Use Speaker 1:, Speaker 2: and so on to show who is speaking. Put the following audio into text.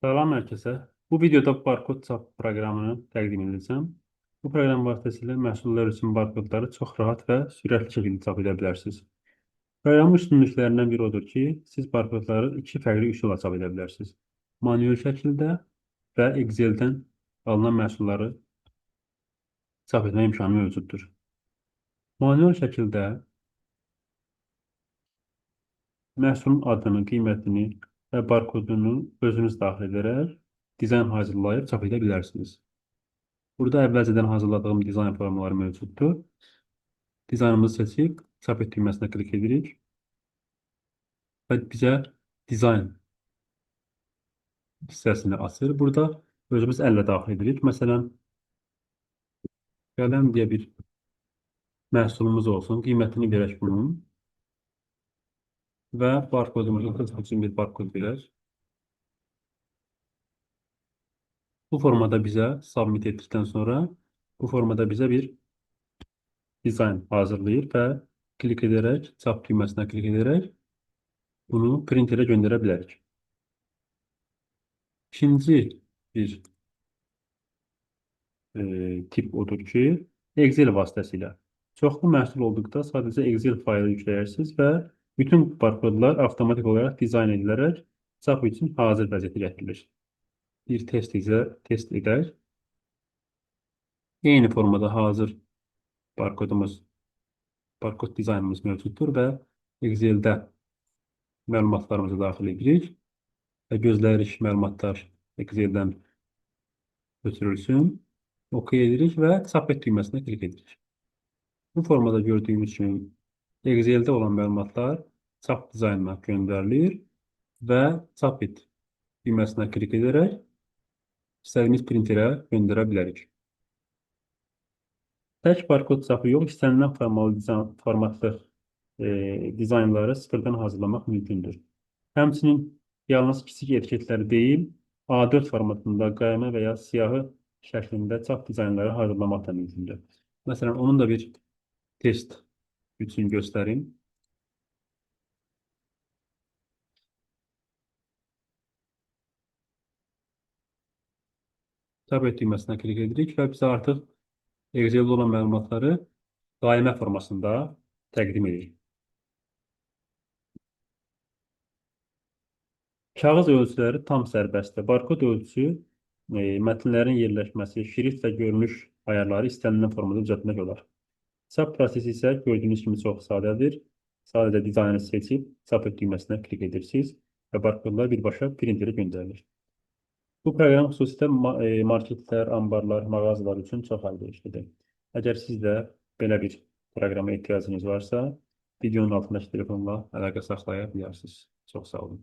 Speaker 1: Salam hər kəsə. Bu videoda barkod çap proqramını təqdim edəcəm. Bu proqram vasitəsilə məhsullar üçün barkodları çox rahat və sürətli şəkildə çap edə bilərsiniz. Proqramın üstünlüklərindən biri odur ki, siz barkodları iki fərqli üsulla çap edə bilərsiniz. Manuel şəkildə və Excel-dən alınan məhsulları çap etmə imkanı mövcuddur. Manuel şəkildə məhsulun adını, qiymətini və barkodunu özünüz daxil edərək dizayn hazırlayıb çap edə bilərsiniz. Burada əvvəlcədən hazırladığım dizayn formaları mövcuddur. Dizaynımızı seçib, çap et düyməsinə klik edirik və bizə dizayn hissəsini açır. Burada özümüz əllə daxil edirik. Məsələn, qələm deyə bir məhsulumuz olsun. Qiymətini verək bunun və barkodumuzu seçmək üçün bir barkod verək. Bu formada bizə submit etdikdən sonra bu formada bizə bir dizayn hazırlayır və klik edərək, çap düyməsinə klik edərək bunu printerə göndərə bilərik. İkinci bir tip odur ki, Excel vasitəsilə. Çoxlu məhsul olduqda sadəcə Excel faylı yükləyərsiniz və bütün barkodlar avtomatik olaraq dizayn edilərək çap üçün hazır vəziyyətə gətirilir. Bir test edək. Eyni formada hazır barkod dizaynımız mövcuddur və Excel-də məlumatlarımızı daxil edirik və gözləyirik məlumatlar Excel-dən götürülsün. OK edirik və çap et düyməsinə klik edirik. Bu formada gördüyümüz kimi Excel-də olan məlumatlar çap dizaynına göndərilir və çap et düyməsinə klik edərək istədiyimiz printerə göndərə bilərik. Tək barkod çapı yox, istənilən formatlı dizaynları sıfırdan hazırlamaq mümkündür. Həmçinin yalnız kiçik etiketləri deyil, A4 formatında qayma və ya siyahı şəklində çap dizaynları hazırlamaq da mümkündür. Məsələn, onun da bir test üçün göstərim. Çap et düyməsinə klik edirik və bizə artıq Excel-də olan məlumatları qaymə formasında təqdim edir. Kağız ölçüləri tam sərbəstdir. Barkod ölçüsü, mətnlərin yerləşməsi, şrift və görünüş ayarları istənilən formada düzəltmək olar. Çap prosesi isə gördüyünüz kimi çox sadədir. Sadəcə dizaynı seçib, çap et düyməsinə klik edirsiniz və barkodlar birbaşa printerə göndərilir. Bu proqram xüsusilə marketlər, ambarlar, mağazalar üçün çox əlverişlidir. Əgər siz də belə bir proqrama ehtiyacınız varsa, videonun altındakı telefonla əlaqə saxlaya bilərsiniz. Çox sağ olun.